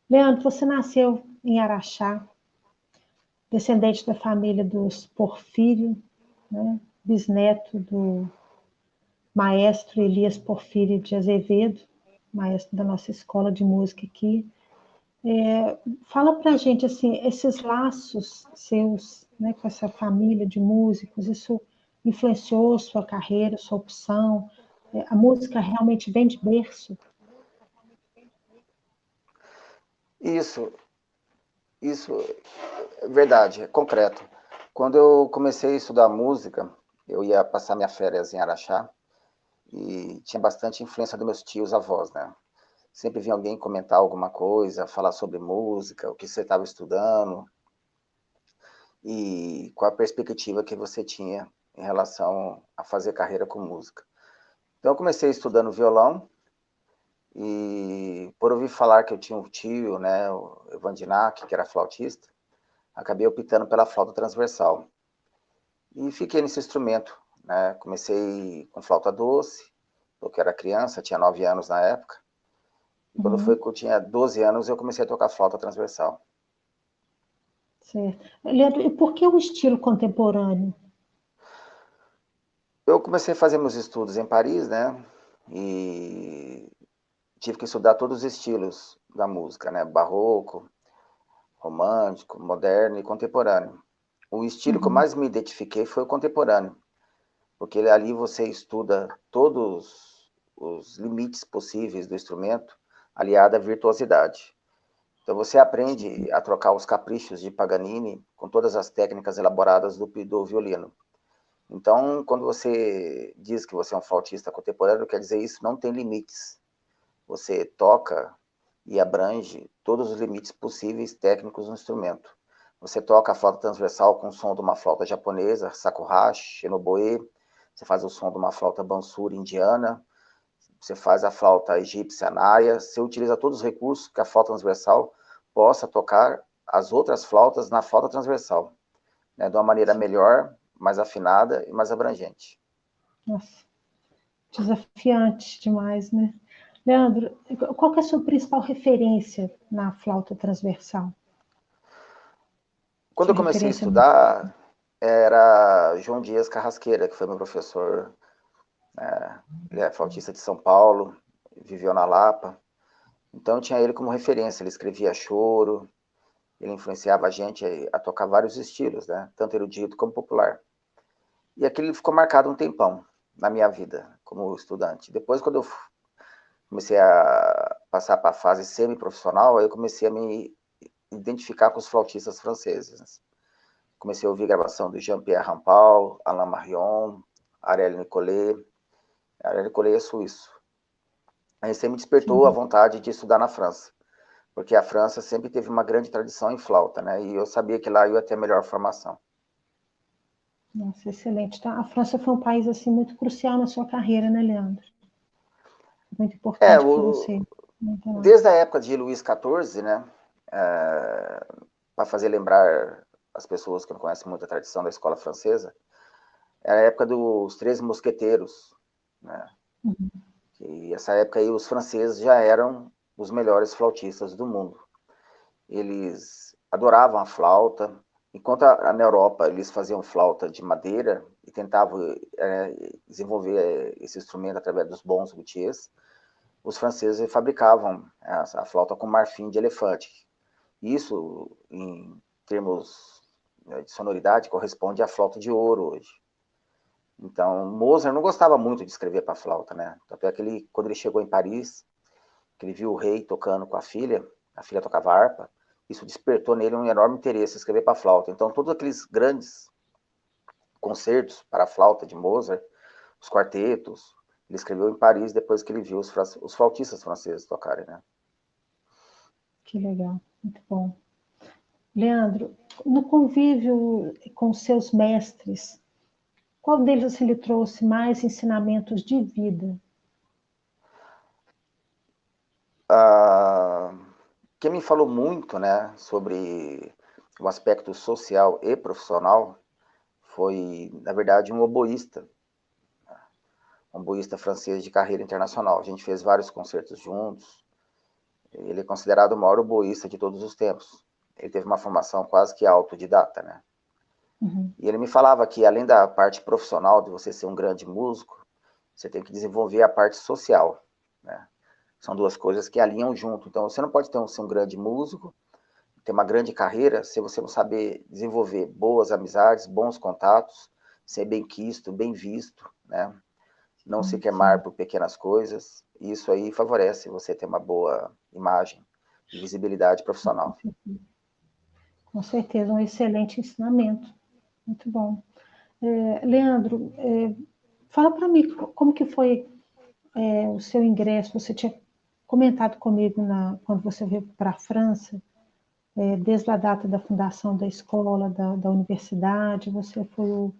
Leandro, você nasceu em Araxá, descendente da família dos Porfírio, né? Bisneto do maestro Elias Porfírio de Azevedo, maestro da nossa escola de música aqui. Fala pra gente, assim, esses laços seus, né, com essa família de músicos, isso influenciou sua carreira, sua opção? A música realmente vem de berço? Isso, isso é verdade, é concreto. Quando eu comecei a estudar música, eu ia passar minha férias em Araxá e tinha bastante influência dos meus tios avós, né? Sempre vinha alguém comentar alguma coisa, falar sobre música, o que você estava estudando e qual a perspectiva que você tinha em relação a fazer carreira com música. Então eu comecei estudando violão e por ouvir falar que eu tinha um tio, né, o Evandinac, que era flautista, acabei optando pela flauta transversal. E fiquei nesse instrumento, né? Comecei com flauta doce, porque era criança, tinha 9 anos na época. E quando foi Uhum, que eu tinha 12 anos, eu comecei a tocar flauta transversal. certo. Leandro, e por que o estilo contemporâneo? Eu comecei a fazer meus estudos em Paris, né? E tive que estudar todos os estilos da música, né? Barroco, romântico, moderno e contemporâneo. O estilo que eu Uhum, mais me identifiquei foi o contemporâneo, porque ali você estuda todos os limites possíveis do instrumento, aliado à virtuosidade. Então você aprende a trocar os caprichos de Paganini com todas as técnicas elaboradas do violino. Então, quando você diz que você é um flautista contemporâneo, quer dizer isso não tem limites. Você toca e abrange todos os limites possíveis técnicos do instrumento. Você toca a flauta transversal com o som de uma flauta japonesa, shakuhachi, oboe. Você faz o som de uma flauta bansuri indiana. Você faz a flauta egípcia naia. Você utiliza todos os recursos que a flauta transversal possa tocar as outras flautas na flauta transversal, né, de uma maneira melhor, mais afinada e mais abrangente. nossa, desafiante demais, né? Leandro, qual que é a sua principal referência na flauta transversal? Quando Sua eu comecei a referência? estudar, era João Dias Carrasqueira, que foi meu professor. Ele é flautista de São Paulo, viveu na Lapa. Então eu tinha ele como referência. Ele escrevia choro, ele influenciava a gente a tocar vários estilos, né? Tanto erudito como popular. E aquilo ficou marcado um tempão na minha vida como estudante. Depois, quando eu comecei a passar para a fase semi-profissional, aí eu comecei a me identificar com os flautistas franceses. Comecei a ouvir gravação do Jean-Pierre Rampal, Alain Marion, Ariel Nicolet. Ariel Nicolet é suíço. Aí você me despertou a Sim. vontade de estudar na França, porque a França sempre teve uma grande tradição em flauta, né? E eu sabia que lá eu ia ter a melhor formação. Nossa, excelente. Tá? A França foi um país assim muito crucial na sua carreira, né, Leandro? Muito É, importante para você. Então, desde a época de Luís XIV, né? Para fazer lembrar as pessoas que não conhecem muito a tradição da escola francesa, era a época dos Três Mosqueteiros, né? uhum, E essa época aí os franceses já eram os melhores flautistas do mundo. Eles adoravam a flauta, enquanto na Europa eles faziam flauta de madeira e tentavam desenvolver esse instrumento através dos bons luthiers, os franceses fabricavam a flauta com marfim de elefante. Isso, em termos de sonoridade, corresponde à flauta de ouro hoje. Então, Mozart não gostava muito de escrever para flauta, né? Tanto é que ele, quando ele chegou em Paris, que ele viu o rei tocando com a filha tocava harpa, isso despertou nele um enorme interesse em escrever para flauta. Então, todos aqueles grandes concertos para flauta de Mozart, os quartetos, ele escreveu em Paris depois que ele viu os flautistas franceses tocarem, né? que legal, muito bom. Leandro, no convívio com seus mestres, qual deles assim, lhe trouxe mais ensinamentos de vida? Ah, quem me falou muito, né, sobre o aspecto social e profissional foi, na verdade, um oboísta francês de carreira internacional. A gente fez vários concertos juntos, Ele é considerado o maior oboísta de todos os tempos. Ele teve uma formação quase que autodidata, né? Uhum. E ele me falava que, além da parte profissional de você ser um grande músico, você tem que desenvolver a parte social, né? São duas coisas que alinham junto. Então, você não pode ser um grande músico, ter uma grande carreira, se você não saber desenvolver boas amizades, bons contatos, ser bem quisto, bem visto, né? Não se Sim, queimar por pequenas coisas. Isso aí favorece você ter uma boa imagem e visibilidade profissional. com certeza, um excelente ensinamento. Muito bom. Leandro, fala para mim como que foi o seu ingresso. Você tinha comentado comigo quando você veio para a França, desde a data da fundação da escola, da universidade, você foi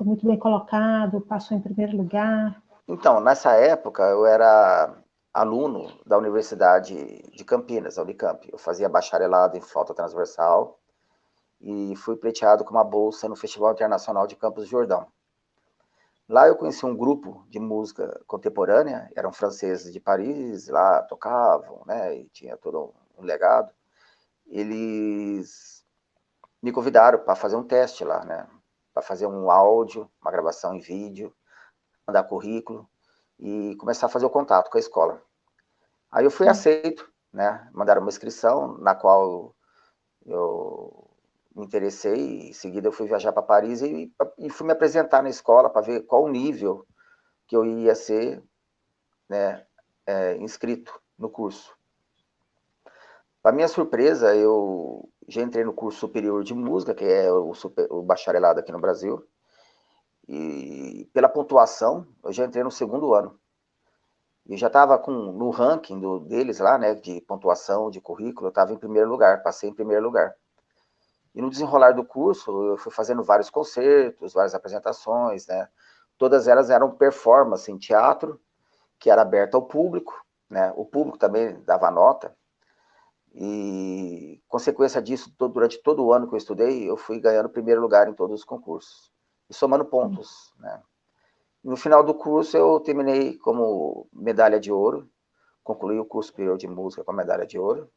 muito bem colocado, passou em primeiro lugar. Então, nessa época, eu era aluno da Universidade de Campinas, a Unicamp. Eu fazia bacharelado em flauta transversal e fui pleiteado com uma bolsa no Festival Internacional de Campos do Jordão. Lá eu conheci um grupo de música contemporânea, eram franceses de Paris, lá tocavam, né, e tinha todo um legado. Eles me convidaram para fazer um teste lá, né, para fazer um áudio, uma gravação em vídeo, mandar currículo e começar a fazer o contato com a escola. Aí eu fui Sim. aceito, né, mandaram uma inscrição, na qual eu me interessei, e em seguida eu fui viajar para Paris e fui me apresentar na escola para ver qual o nível que eu ia ser, né, inscrito no curso. Para minha surpresa, eu já entrei no curso superior de música, que é o bacharelado aqui no Brasil, e pela pontuação, eu já entrei no segundo ano. E já estava no ranking deles lá, né, de pontuação, de currículo, eu estava em primeiro lugar, passei em primeiro lugar. E no desenrolar do curso, eu fui fazendo vários concertos, várias apresentações, né, todas elas eram performance em teatro, que era aberta ao público, né, o público também dava nota, e consequência disso, durante todo o ano que eu estudei, eu fui ganhando primeiro lugar em todos os concursos, e somando pontos, né. No final do curso, eu terminei como medalha de ouro, concluí o curso superior de música com a medalha de ouro,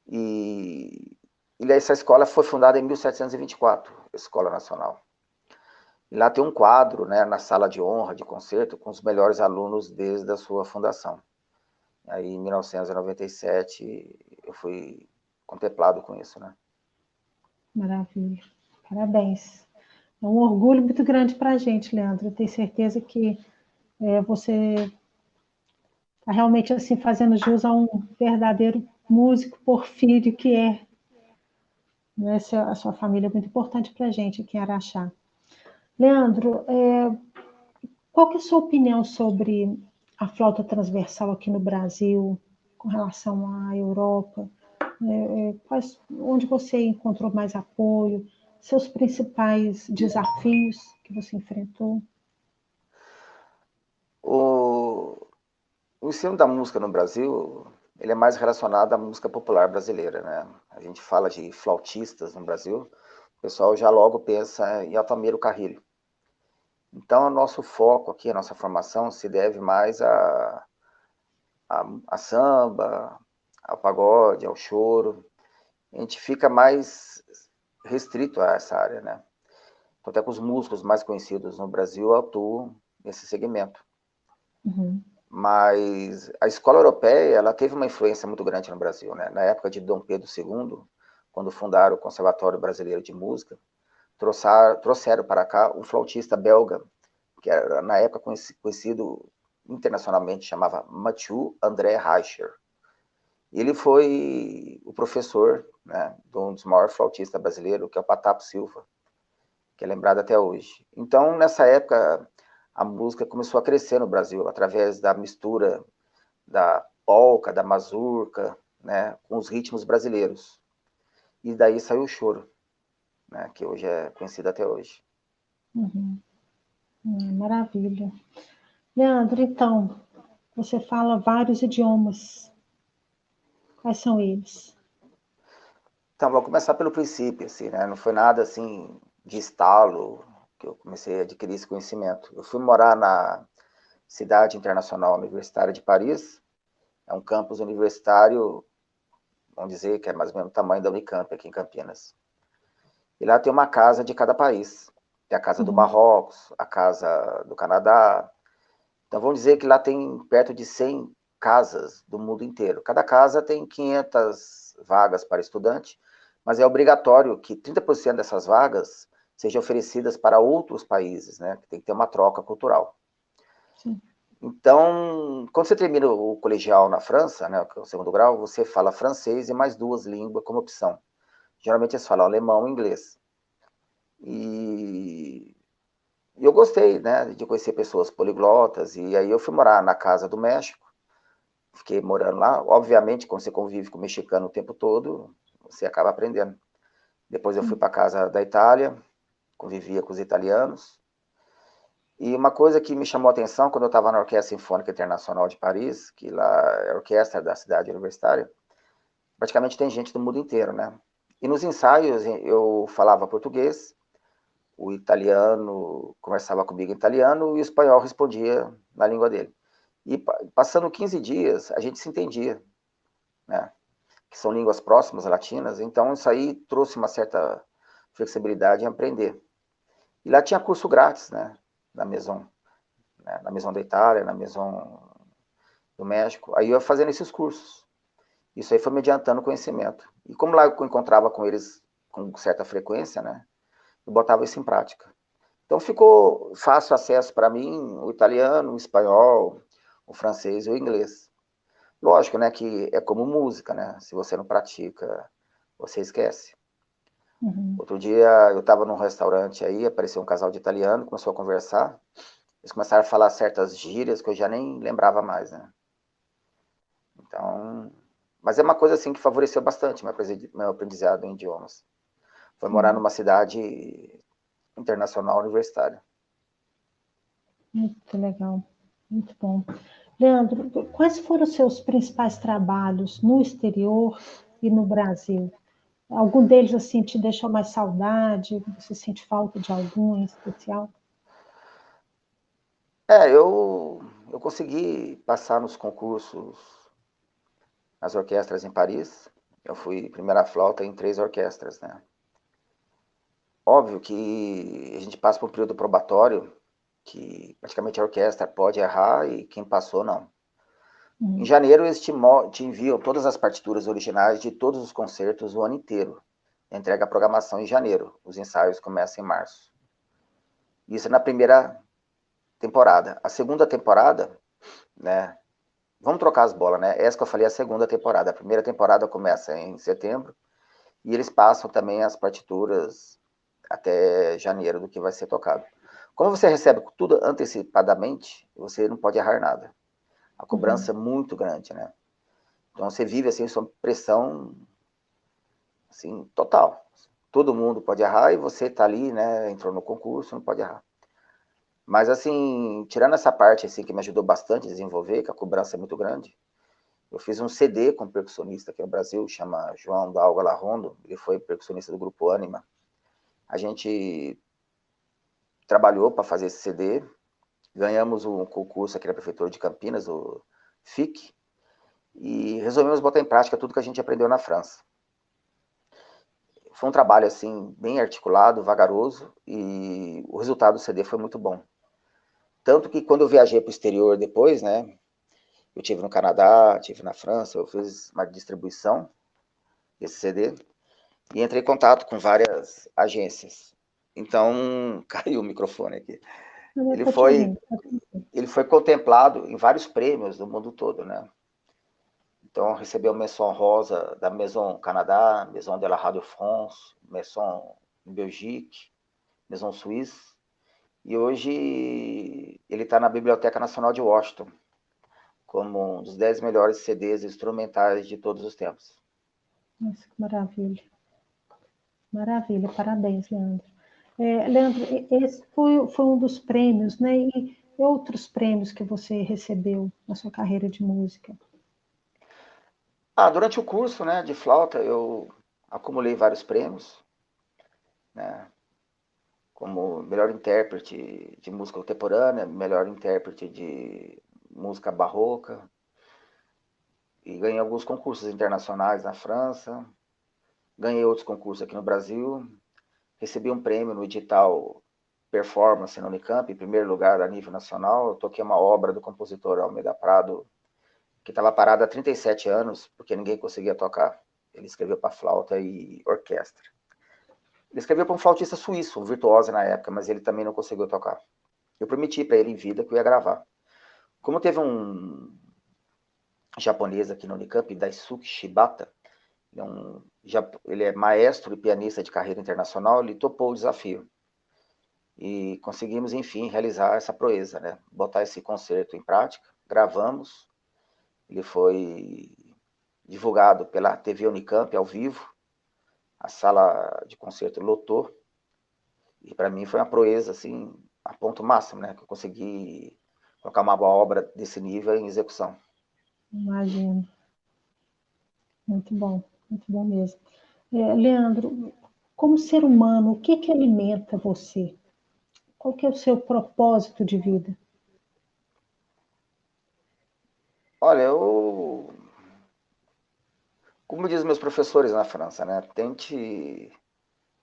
e essa escola foi fundada em 1724, a Escola Nacional. E lá tem um quadro, né, na sala de honra, de concerto, com os melhores alunos desde a sua fundação. Aí, em 1997, eu fui contemplado com isso, né? Maravilha. Parabéns. É um orgulho muito grande para a gente, Leandro. Eu tenho certeza que você está realmente assim fazendo jus a um verdadeiro músico porfírio que é. Né? A sua família é muito importante para a gente aqui em Araxá. Leandro, qual que é a sua opinião sobre a flauta transversal aqui no Brasil, com relação à Europa? Onde você encontrou mais apoio? Seus principais desafios que você enfrentou? O, o ensino da música no Brasil, ele é mais relacionado à música popular brasileira, né? A gente fala de flautistas no Brasil, o pessoal já logo pensa em Altamiro Carrilho. Então, o nosso foco aqui, a nossa formação, se deve mais a samba, ao pagode, ao choro. A gente fica mais restrito a essa área, né? Então, até que os músicos mais conhecidos no Brasil atuam nesse segmento. Uhum. Mas a escola europeia, ela teve uma influência muito grande no Brasil, né? Na época de Dom Pedro II, quando fundaram o Conservatório Brasileiro de Música, trouxeram para cá um flautista belga, que era na época conhecido internacionalmente, chamava Mathieu André Reicher. Ele foi o professor, né, de um dos maiores flautistas brasileiros, que é o Patapo Silva, que é lembrado até hoje. Então, nessa época, a música começou a crescer no Brasil, através da mistura da polca, da mazurca, né, com os ritmos brasileiros. E daí saiu o choro, né, que hoje é conhecido até hoje. Uhum. Maravilha. Leandro, então, você fala vários idiomas. Quais são eles? Então, vou começar pelo princípio, assim, né? Não foi nada assim de estalo que eu comecei a adquirir esse conhecimento. Eu fui morar na Cidade Internacional Universitária de Paris, É um campus universitário, vamos dizer que é mais ou menos o tamanho da Unicamp aqui em Campinas. E lá tem uma casa de cada país. Tem a casa do Marrocos, a casa do Canadá. Então vamos dizer que lá tem perto de 100 casas do mundo inteiro. Cada casa tem 500 vagas para estudante, mas é obrigatório que 30% dessas vagas sejam oferecidas para outros países, né? Tem que ter uma troca cultural. Sim. Então, quando você termina o colegial na França, né, o segundo grau, você fala francês e mais 2 línguas como opção. Geralmente eles falam alemão e inglês. E eu gostei, né, de conhecer pessoas poliglotas, e aí eu fui morar na casa do México, fiquei morando lá. Obviamente, quando você convive com o mexicano o tempo todo, você acaba aprendendo. Depois eu fui para a casa da Itália, convivia com os italianos. E uma coisa que me chamou a atenção quando eu estava na Orquestra Sinfônica Internacional de Paris, que lá é a orquestra da cidade universitária, praticamente tem gente do mundo inteiro, né? E nos ensaios eu falava português, o italiano conversava comigo em italiano e o espanhol respondia na língua dele. E passando 15 dias, a gente se entendia, né? Que são línguas próximas, latinas, então isso aí trouxe uma certa flexibilidade em aprender. E lá tinha curso grátis, né? Na Maison da Itália, na Maison do México. Aí eu ia fazendo esses cursos. Isso aí foi me adiantando conhecimento. E como lá eu encontrava com eles com certa frequência, né? Eu botava isso em prática. Então ficou fácil acesso para mim o italiano, o espanhol, o francês e o inglês. Lógico, né, que é como música, né? Se você não pratica, você esquece. Outro dia eu estava num restaurante aí, apareceu um casal de italiano, começou a conversar. Eles começaram a falar certas gírias que eu já nem lembrava mais, né? Então, mas é uma coisa assim que favoreceu bastante meu aprendizado em idiomas. Foi morar numa cidade internacional universitária. Muito legal, muito bom. Leandro, quais foram os seus principais trabalhos no exterior e no Brasil? Algum deles assim te deixou mais saudade? Você sente falta de algum em especial? Eu consegui passar nos concursos, nas orquestras em Paris. Eu fui primeira flauta em 3 orquestras, né? Óbvio que a gente passa por um período probatório, que praticamente a orquestra pode errar e quem passou não. Em janeiro eles te enviam todas as partituras originais de todos os concertos o ano inteiro. Entrega a programação em janeiro. Os ensaios começam em março. Isso é na primeira temporada. A segunda temporada, né? Vamos trocar as bolas, né? Essa que eu falei é a segunda temporada. A primeira temporada começa em setembro e eles passam também as partituras até janeiro do que vai ser tocado. Como você recebe tudo antecipadamente, você não pode errar nada. A cobrança é muito grande, né? Então você vive assim sob pressão assim total. Todo mundo pode errar e você está ali, né? Entrou no concurso, não pode errar. Mas assim, tirando essa parte assim que me ajudou bastante a desenvolver, que a cobrança é muito grande, eu fiz um CD com um percussionista aqui no Brasil, chama João Dalga Larrondo, ele foi percussionista do grupo Anima. A gente trabalhou para fazer esse CD, ganhamos um concurso aqui na Prefeitura de Campinas, o FIC, e resolvemos botar em prática tudo que a gente aprendeu na França. Foi um trabalho assim bem articulado, vagaroso, e o resultado do CD foi muito bom. Tanto que quando eu viajei para o exterior depois, né, eu tive no Canadá, tive na França, eu fiz uma distribuição desse CD e entrei em contato com várias agências. Então, caiu o microfone aqui. Eu Ele estou te foi, ouvindo. ele foi contemplado em vários prêmios do mundo todo, né? Então, recebeu Maison Rosa da Maison Canadá, Maison de la Radio France, Maison Belgique, Maison Suisse. E hoje ele está na Biblioteca Nacional de Washington, como um dos 10 melhores CDs instrumentais de todos os tempos. Nossa, que maravilha. Maravilha, parabéns, Leandro. Leandro, esse foi um dos prêmios, né? E outros prêmios que você recebeu na sua carreira de música? Durante o curso, né, de flauta, eu acumulei vários prêmios, né, como melhor intérprete de música contemporânea, melhor intérprete de música barroca. e ganhei alguns concursos internacionais na França, ganhei outros concursos aqui no Brasil, recebi um prêmio no edital Performance na Unicamp, em primeiro lugar a nível nacional. Eu toquei uma obra do compositor Almeida Prado, que estava parada há 37 anos, porque ninguém conseguia tocar. Ele escreveu para flauta e orquestra. Ele escreveu para um flautista suíço, um virtuoso na época, mas ele também não conseguiu tocar. Eu prometi para ele em vida que eu ia gravar. Como teve um japonês aqui no Unicamp, Daisuke Shibata, ele é maestro e pianista de carreira internacional, ele topou o desafio. E conseguimos, enfim, realizar essa proeza, né? Botar esse concerto em prática, gravamos, ele foi divulgado pela TV Unicamp ao vivo, a sala de concerto lotou, e para mim foi uma proeza, assim, a ponto máximo, né? Que eu consegui colocar uma obra desse nível em execução. Imagino. Muito bom mesmo. Leandro, como ser humano, o que que alimenta você? Qual que é o seu propósito de vida? Olha, como dizem meus professores na França, né? Tente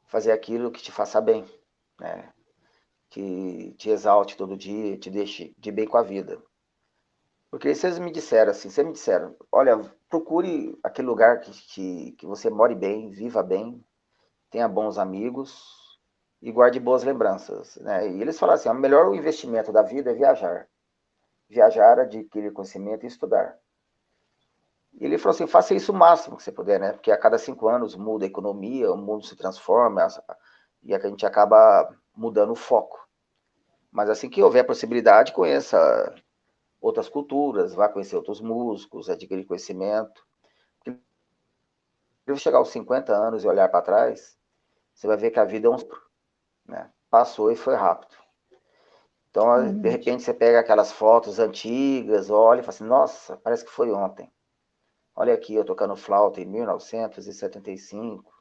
fazer aquilo que te faça bem, né? Que te exalte todo dia, te deixe de bem com a vida. Porque vocês me disseram assim, vocês me disseram, olha, procure aquele lugar que você more bem, viva bem, tenha bons amigos e guarde boas lembranças, né? E eles falaram assim, o melhor investimento da vida é viajar. Viajar, adquirir conhecimento e estudar. E ele falou assim, faça isso o máximo que você puder, né? Porque a cada 5 anos muda a economia, o mundo se transforma e a gente acaba mudando o foco. Mas assim que houver a possibilidade, conheça outras culturas, vá conhecer outros músicos, adquirir conhecimento. Se chegar aos 50 anos e olhar para trás, você vai ver que a vida é um sopro, né? Passou e foi rápido. Então, de Realmente. repente, você pega aquelas fotos antigas, olha e fala assim, nossa, parece que foi ontem. Olha aqui, eu tocando flauta em 1975,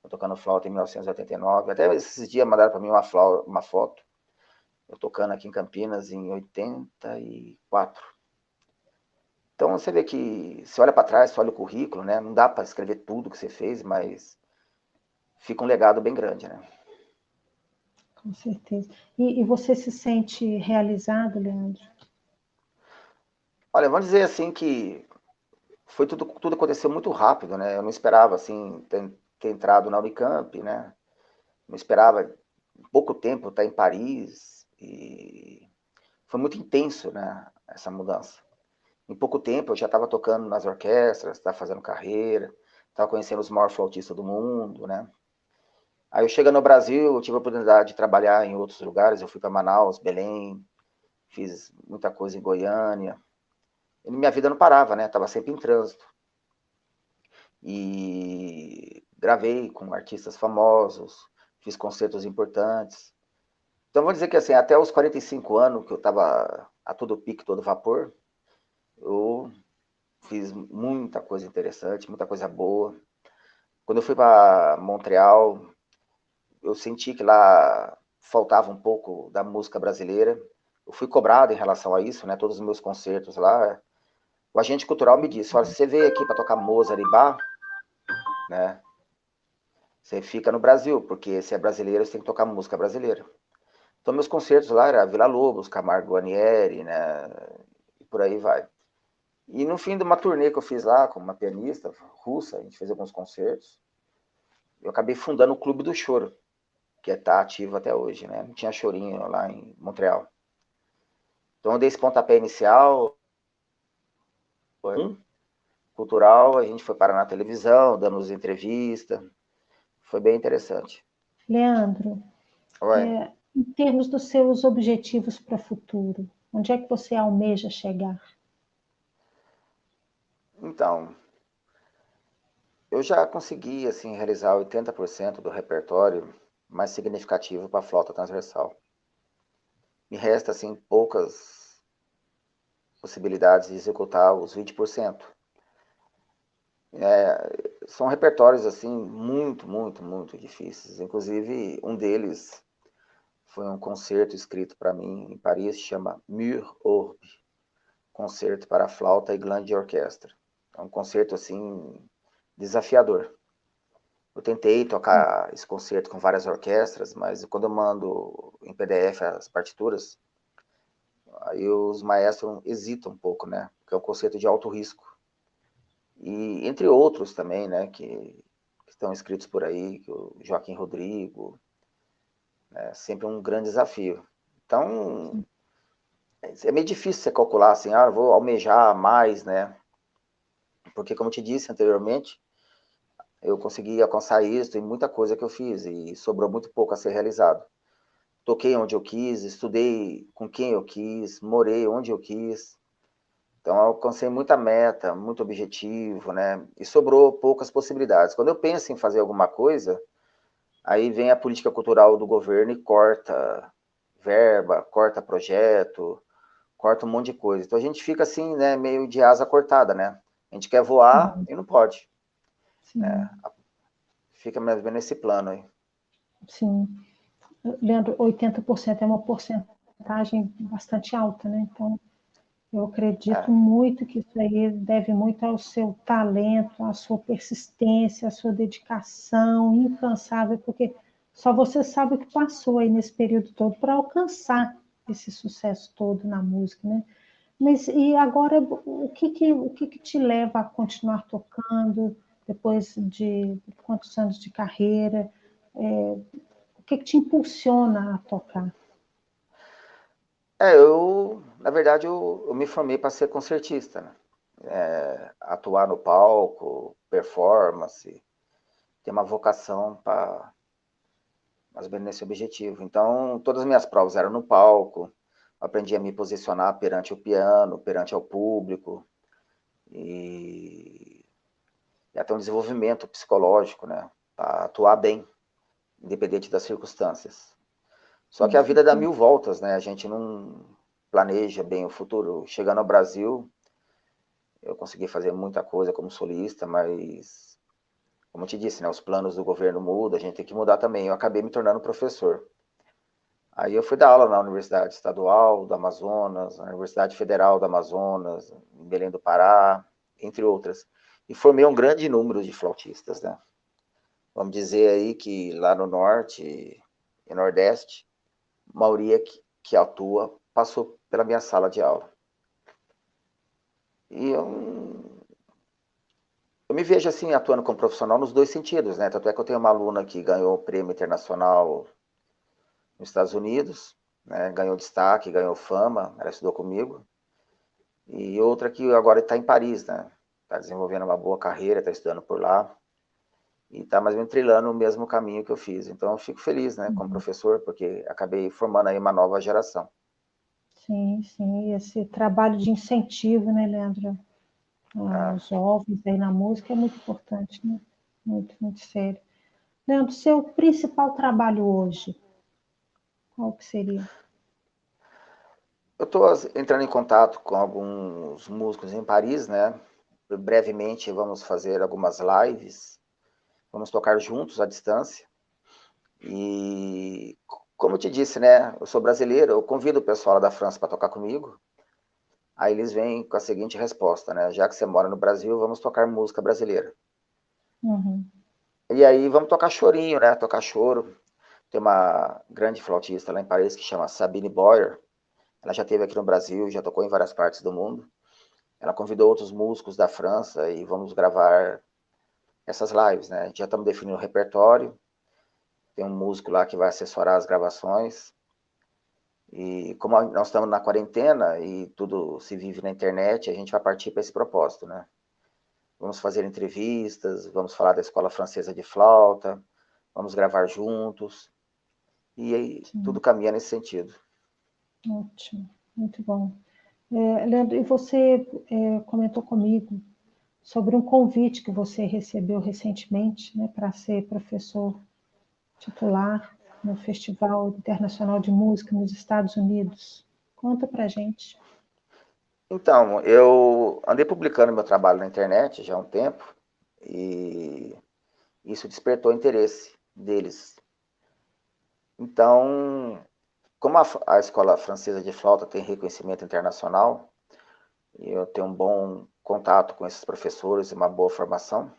eu tocando flauta em 1989. Até esses dias mandaram para mim uma foto, eu tocando aqui em Campinas em 84. Então você vê que você olha para trás, você olha o currículo, né? Não dá para escrever tudo que você fez, mas fica um legado bem grande, né? Com certeza. E você se sente realizado, Leandro? Olha, vamos dizer assim que foi tudo aconteceu muito rápido, né? Eu não esperava assim ter entrado na Unicamp, né? Não esperava em pouco tempo estar em Paris e foi muito intenso, né? Essa mudança. Em pouco tempo eu já estava tocando nas orquestras, estava fazendo carreira, estava conhecendo os maiores flautistas do mundo, né? Aí eu chegando no Brasil, eu tive a oportunidade de trabalhar em outros lugares. Eu fui para Manaus, Belém, fiz muita coisa em Goiânia. E minha vida não parava, né? Tava sempre em trânsito. E gravei com artistas famosos, fiz concertos importantes. Então vou dizer que assim, até os 45 anos que eu estava a todo pique, todo vapor, eu fiz muita coisa interessante, muita coisa boa. Quando eu fui para Montreal, eu senti que lá faltava um pouco da música brasileira. Eu fui cobrado em relação a isso, né? Todos os meus concertos lá. O agente cultural me disse: olha, se você veio aqui para tocar Mozart e Bach, né? Você fica no Brasil, porque se é brasileiro, você tem que tocar música brasileira. Então, meus concertos lá era Vila Lobos, Camargo Guarnieri, né? E por aí vai. E no fim de uma turnê que eu fiz lá, com uma pianista russa, a gente fez alguns concertos, eu acabei fundando o Clube do Choro, que está ativo até hoje, né? Não tinha chorinho lá em Montreal. Então eu dei esse pontapé inicial, cultural, a gente foi parar na televisão, damos entrevista, foi bem interessante. Leandro, Oi. em termos dos seus objetivos para o futuro, onde é que você almeja chegar? Então, eu já consegui assim realizar 80% do repertório mais significativo para a flauta transversal. Me resta assim poucas possibilidades de executar os 20%. São repertórios assim muito difíceis. Inclusive um deles foi um concerto escrito para mim em Paris, chama Mur Orbe, concerto para flauta e grande orquestra. É um concerto, assim, desafiador. Eu tentei tocar esse concerto com várias orquestras, mas quando eu mando em PDF as partituras, aí os maestros hesitam um pouco, né? Porque é um concerto de alto risco. E entre outros também, né, que estão escritos por aí, que o Joaquim Rodrigo, é sempre um grande desafio. Então, é meio difícil você calcular assim, eu vou almejar mais, né? Porque, como eu te disse anteriormente, eu consegui alcançar isso em muita coisa que eu fiz e sobrou muito pouco a ser realizado. Toquei onde eu quis, estudei com quem eu quis, morei onde eu quis. Então, eu alcancei muita meta, muito objetivo, né? E sobrou poucas possibilidades. Quando eu penso em fazer alguma coisa, aí vem a política cultural do governo e corta verba, corta projeto, corta um monte de coisa. Então a gente fica assim, né, meio de asa cortada, né? A gente quer voar Uhum. e não pode, né? Sim, Fica mais ou menos nesse plano aí. sim. Leandro, 80% é uma porcentagem bastante alta, né? Então, eu acredito É, muito que isso aí deve muito ao seu talento, à sua persistência, à sua dedicação incansável, porque só você sabe o que passou aí nesse período todo para alcançar esse sucesso todo na música, né? Mas e agora, o que te leva a continuar tocando depois de quantos anos de carreira? O que te impulsiona a tocar? na verdade, eu me formei para ser concertista, né? Atuar no palco, performance, ter uma vocação para mais ou menos nesse objetivo. Então, todas as minhas provas eram no palco, aprendi a me posicionar perante o piano, perante ao público, e, e até um desenvolvimento psicológico, né? Para atuar bem, independente das circunstâncias. Só que Com a vida dá certeza. mil voltas, né? A gente não planeja bem o futuro. Chegando ao Brasil, eu consegui fazer muita coisa como solista, mas, como eu te disse, né? Os planos do governo mudam, a gente tem que mudar também. Eu acabei me tornando professor. Aí eu fui dar aula na Universidade Estadual do Amazonas, na Universidade Federal do Amazonas, em Belém do Pará, entre outras. E formei um grande número de flautistas, né? Vamos dizer aí que lá no Norte e Nordeste, a maioria que atua passou pela minha sala de aula. E eu me vejo assim, atuando como profissional nos dois sentidos, né? Tanto é que eu tenho uma aluna que ganhou o prêmio internacional nos Estados Unidos, né? Ganhou destaque, ganhou fama, ela estudou comigo. E outra que agora está em Paris, né? Está desenvolvendo uma boa carreira, está estudando por lá. E está mais ou menos trilhando o mesmo caminho que eu fiz. Então eu fico feliz, né, como Uhum. professor, porque acabei formando aí uma nova geração. Sim, sim. Esse trabalho de incentivo, né, Leandro, Ah, aos jovens aí na música é muito importante, né? Muito, muito sério. Leandro, seu principal trabalho hoje, qual que seria? eu estou entrando em contato com alguns músicos em Paris, né? Brevemente vamos fazer algumas lives, vamos tocar juntos à distância. E como eu te disse, né? Eu sou brasileiro, eu convido o pessoal da França para tocar comigo. Aí eles vêm com a seguinte resposta, né? Já que você mora no Brasil, vamos tocar música brasileira. Uhum. E aí vamos tocar chorinho, né? Tocar choro. Tem uma grande flautista lá em Paris que chama Sabine Boyer. Ela já esteve aqui no Brasil, já tocou em várias partes do mundo. Ela convidou outros músicos da França e vamos gravar essas lives, né? Já estamos definindo o repertório. Tem um músico lá que vai assessorar as gravações. E como nós estamos na quarentena e tudo se vive na internet, a gente vai partir para esse propósito, né? Vamos fazer entrevistas, vamos falar da Escola Francesa de Flauta, vamos gravar juntos. E aí tudo Sim, caminha nesse sentido. ótimo, muito bom. Leandro, e você comentou comigo sobre um convite que você recebeu recentemente, né, para ser professor titular no Festival Internacional de Música nos Estados Unidos. Conta para gente. Então, eu andei publicando meu trabalho na internet já há um tempo e isso despertou interesse deles. Então, como a Escola Francesa de Flauta tem reconhecimento internacional, e eu tenho um bom contato com esses professores e uma boa formação.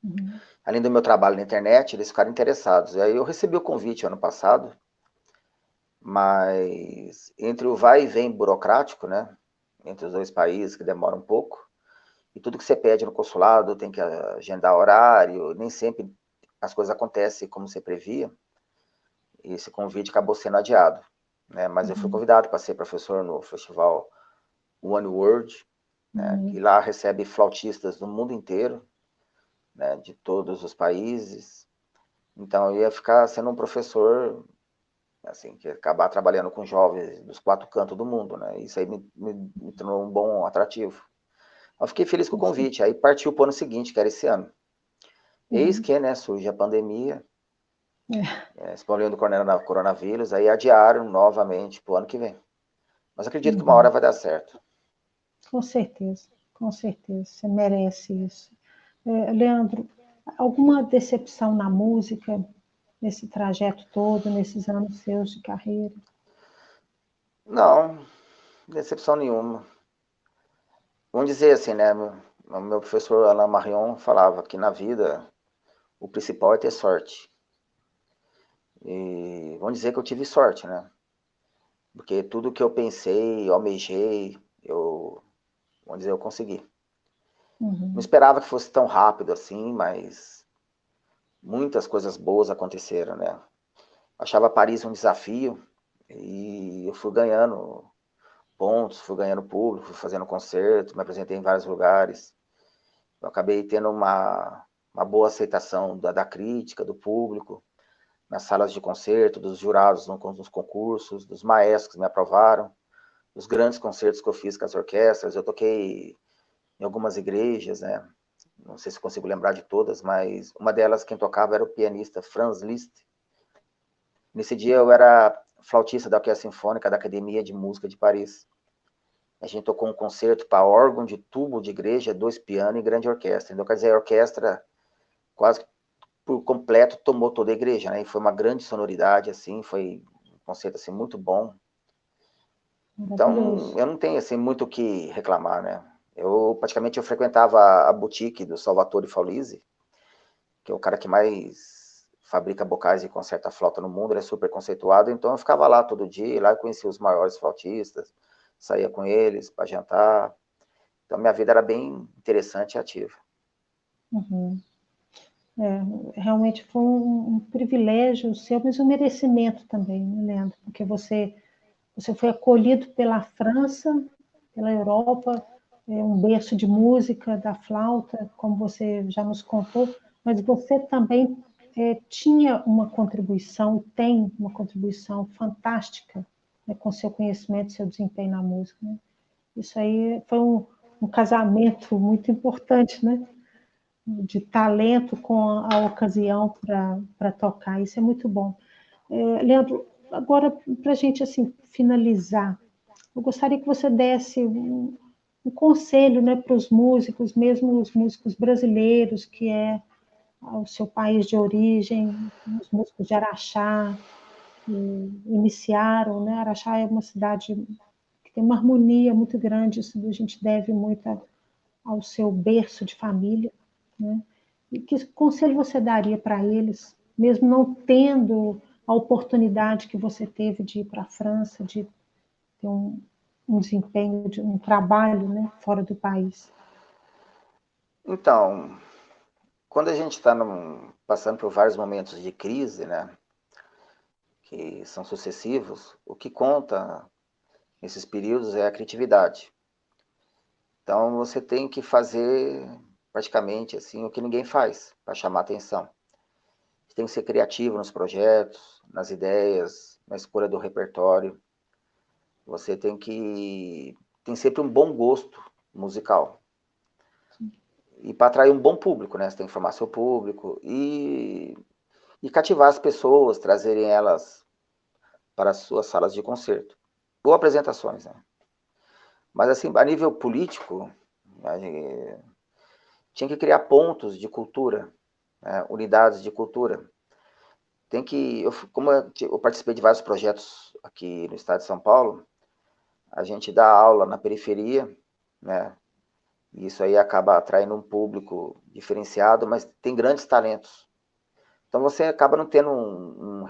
Uhum. Além do meu trabalho na internet, eles ficaram interessados. E aí eu recebi o convite ano passado, mas entre o vai e vem burocrático, né, entre os dois países, que demora um pouco, e tudo que você pede no consulado tem que agendar horário, nem sempre as coisas acontecem como você previa, e esse convite acabou sendo adiado, né, mas eu fui convidado para ser professor no festival One World, né, que lá recebe flautistas do mundo inteiro, né, de todos os países. Então eu ia ficar sendo um professor, assim, que ia acabar trabalhando com jovens dos 4 cantos do mundo, né? Isso aí me tornou um bom atrativo. Eu fiquei feliz com o convite, aí partiu para o ano seguinte, que era esse ano. Eis que, né, surge a pandemia, explodindo do coronavírus, aí adiaram novamente para o ano que vem. Mas acredito que uma hora vai dar certo. Com certeza, você merece isso. Leandro, alguma decepção na música, nesse trajeto todo, nesses anos seus de carreira? Não, decepção nenhuma. Vamos dizer assim, né, meu professor Alain Marion falava que na vida o principal é ter sorte. E vamos dizer que eu tive sorte, né? Porque tudo que eu pensei, almejei, vamos dizer, eu consegui. Não esperava que fosse tão rápido assim, mas muitas coisas boas aconteceram, né? Achava Paris um desafio e eu fui ganhando pontos, fui ganhando público, fui fazendo concertos, me apresentei em vários lugares. Eu acabei tendo uma boa aceitação da crítica, do público, nas salas de concerto, dos jurados nos concursos, dos maestros que me aprovaram, dos grandes concertos que eu fiz com as orquestras. Eu toquei em algumas igrejas, né? Não sei se consigo lembrar de todas, mas uma delas quem tocava era o pianista Franz Liszt. Nesse dia eu era flautista da Orquestra Sinfônica da Academia de Música de Paris. A gente tocou um concerto para órgão de tubo de igreja, 2 pianos e grande orquestra. Então, quer dizer, a orquestra quase por completo tomou toda a igreja, né? E foi uma grande sonoridade, assim, foi um concerto assim muito bom. Então, eu não tenho assim muito o que reclamar, né? Eu frequentava a boutique do Salvatore Faulisi, que é o cara que mais fabrica bocais e conserta flauta no mundo, ele é super conceituado, então eu ficava lá todo dia, lá eu conhecia os maiores flautistas, saía com eles para jantar. Então minha vida era bem interessante e ativa. Uhum. Realmente foi um privilégio seu, mas um merecimento também, né, Leandro? Porque você foi acolhido pela França, pela Europa, um berço de música, da flauta, como você já nos contou, mas você também tinha uma contribuição, tem uma contribuição fantástica, né, com seu conhecimento, seu desempenho na música. Né? Isso aí foi um casamento muito importante, né? De talento com a ocasião para tocar. Isso é muito bom. Leandro, agora, para a gente assim, finalizar, eu gostaria que você desse um conselho, né, para os músicos, mesmo os músicos brasileiros, que é o seu país de origem, os músicos de Araxá, que iniciaram, né? Araxá é uma cidade que tem uma harmonia muito grande, isso a gente deve muito ao seu berço de família, né? E que conselho você daria para eles, mesmo não tendo a oportunidade que você teve de ir para a França, de ter um desempenho, de um trabalho, né, fora do país? Então, quando a gente está passando por vários momentos de crise, né, que são sucessivos, o que conta nesses períodos é a criatividade. Então você tem que fazer praticamente assim o que ninguém faz para chamar atenção. Você tem que ser criativo nos projetos, nas ideias, na escolha do repertório. Você tem sempre um bom gosto musical. E para atrair um bom público, né? Você tem que formar seu público e cativar as pessoas, trazerem elas para as suas salas de concerto. Ou apresentações, né? Mas assim, a nível político, tinha que criar pontos de cultura, né? Unidades de cultura. Como eu participei de vários projetos aqui no estado de São Paulo, a gente dá aula na periferia, né? E isso aí acaba atraindo um público diferenciado, mas tem grandes talentos. Então você acaba não tendo uma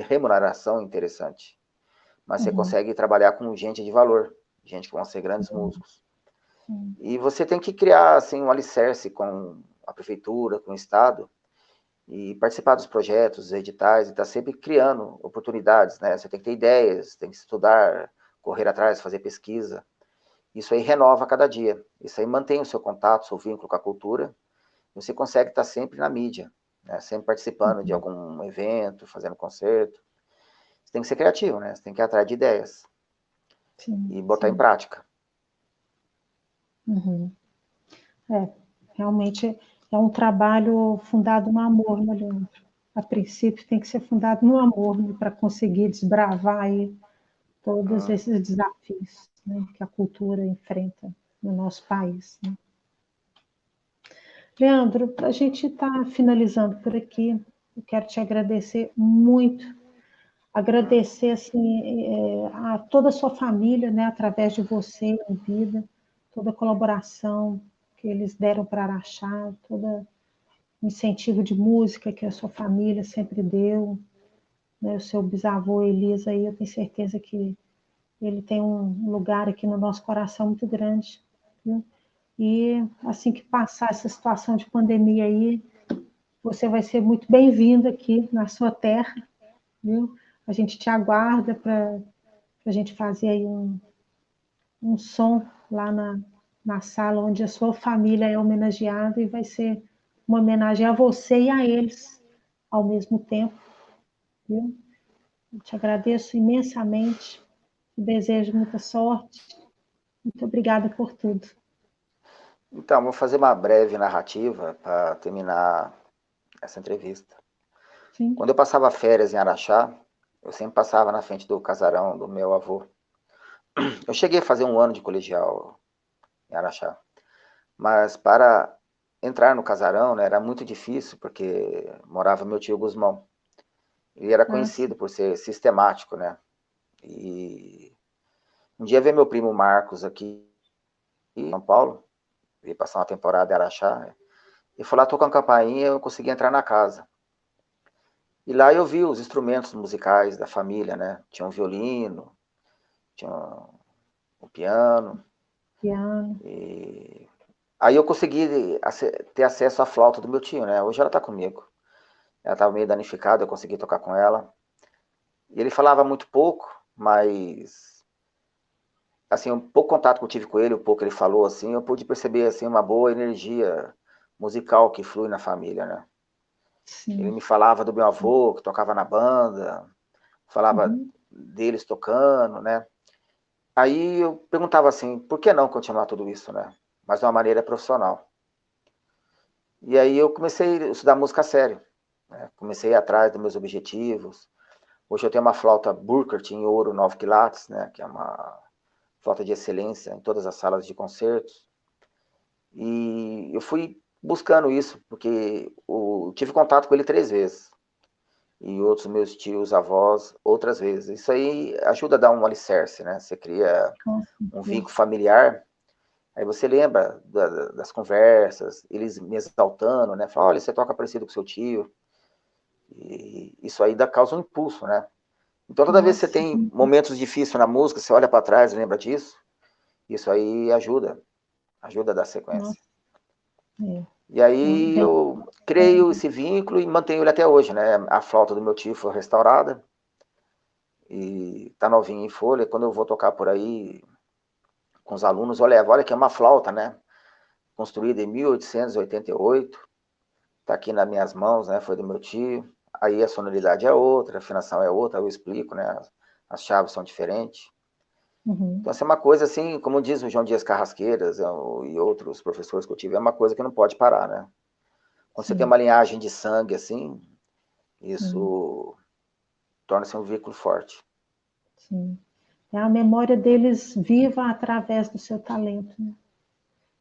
remuneração interessante, mas você Uhum. consegue trabalhar com gente de valor, gente que vão ser grandes Sim. músicos. Sim. E você tem que criar assim, um alicerce com a prefeitura, com o Estado, e participar dos projetos, dos editais, e estar sempre criando oportunidades, né? Você tem que ter ideias, tem que estudar, correr atrás, fazer pesquisa. Isso aí renova a cada dia. Isso aí mantém o seu contato, o seu vínculo com a cultura. Você consegue estar sempre na mídia, né? Sempre participando de Uhum. algum evento, fazendo concerto. Você tem que ser criativo, né? Você tem que ir atrás de ideias Sim, e botar em sim. prática. Uhum. É, realmente é um trabalho fundado no amor, né, Leandro? A princípio tem que ser fundado no amor, né, para conseguir desbravar aí todos Hum. esses desafios, né, que a cultura enfrenta no nosso país, né? Leandro, a gente está finalizando por aqui. Eu quero te agradecer muito, agradecer assim, a toda a sua família, né, através de você em vida, toda a colaboração que eles deram para Araxá, todo o incentivo de música que a sua família sempre deu, né, o seu bisavô Elias aí, eu tenho certeza que ele tem um lugar aqui no nosso coração muito grande, viu? E assim que passar essa situação de pandemia aí, você vai ser muito bem-vindo aqui na sua terra, viu? A gente te aguarda para a gente fazer aí um som lá na sala onde a sua família é homenageada e vai ser uma homenagem a você e a eles ao mesmo tempo, viu? Eu te agradeço imensamente, desejo muita sorte, muito obrigada por tudo. Então, vou fazer uma breve narrativa para terminar essa entrevista. Sim. Quando eu passava férias em Araxá, eu sempre passava na frente do casarão do meu avô. Eu cheguei a fazer um ano de colegial em Araxá, mas para entrar no casarão, né, era muito difícil, porque morava meu tio Guzmão. Ele era Ah, sim. conhecido por ser sistemático, né? E um dia veio meu primo Marcos aqui em São Paulo, veio passar uma temporada em Araxá, e foi lá tocar uma campainha e eu consegui entrar na casa. E lá eu vi os instrumentos musicais da família, né? Tinha um violino, tinha um piano. Piano. E aí eu consegui ter acesso à flauta do meu tio, né? Hoje ela tá comigo. Ela estava meio danificada, eu consegui tocar com ela. E ele falava muito pouco, mas assim, um pouco contato que eu tive com ele, o pouco ele falou assim, eu pude perceber assim uma boa energia musical que flui na família, né? Ele Sim. me falava do meu avô, que tocava na banda, falava Uhum. deles tocando, né? Aí eu perguntava assim, por que não continuar tudo isso, né? Mas de uma maneira profissional. E aí eu comecei a estudar música a sério, né? Comecei a ir atrás dos meus objetivos. Hoje eu tenho uma flauta Burkert em ouro 9 quilates, né? Que é uma flauta de excelência em todas as salas de concertos. E eu fui buscando isso, porque eu tive contato com ele 3 vezes. E outros meus tios, avós, outras vezes. Isso aí ajuda a dar um alicerce, né? Você cria Com um certeza. vínculo familiar. Aí você lembra das conversas, eles me exaltando, né? Fala, olha, você toca parecido com seu tio. E isso aí causa um impulso, né? Então toda vez que você Nossa, tem momentos difíceis na música, você olha para trás e lembra disso. Isso aí ajuda a dar sequência. nossa, é. E aí Bem, eu creio esse vínculo e mantenho ele até hoje, né? A flauta do meu tio foi restaurada e tá novinha em folha. Quando eu vou tocar por aí com os alunos, olha que é uma flauta, né? Construída em 1888, tá aqui nas minhas mãos, né? Foi do meu tio. Aí a sonoridade é outra, a afinação é outra, eu explico, né? As chaves são diferentes. uhum, Então, essa é uma coisa assim, como diz o João Dias Carrasqueiras e outros professores que eu tive, é uma coisa que não pode parar, né? Quando você tem sim, uma linhagem de sangue assim, sim, isso torna-se um veículo forte. sim. É a memória deles viva através do seu talento, né?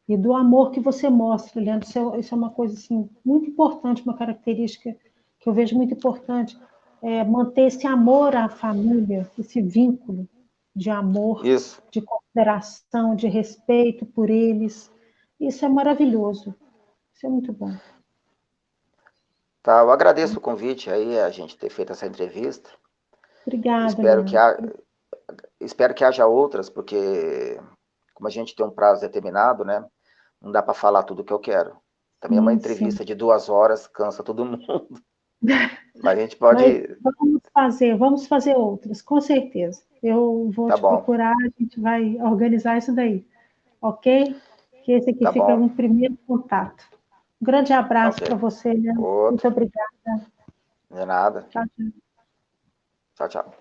E do amor que você mostra, Leandro. Isso é uma coisa assim, muito importante, uma característica que eu vejo muito importante. É manter esse amor à família, esse vínculo. de amor, Isso. de consideração, de respeito por eles. Isso é maravilhoso. Isso é muito bom. Tá, eu agradeço o convite aí, a gente ter feito essa entrevista. Obrigada, Espero que, Leandro. espero que haja outras, porque como a gente tem um prazo determinado, né? Não dá para falar tudo o que eu quero. Também é uma Sim, sim. entrevista de 2 horas, cansa todo mundo. Mas a gente Mas pode. vamos fazer outras, com certeza. Eu vou Tá te bom, procurar, a gente vai organizar isso daí, ok? Que esse aqui tá fica bom. um primeiro contato. Um grande abraço Ok. para você, Leandro. Muito Outro, obrigada. de nada. Tchau, tchau. Tchau, tchau.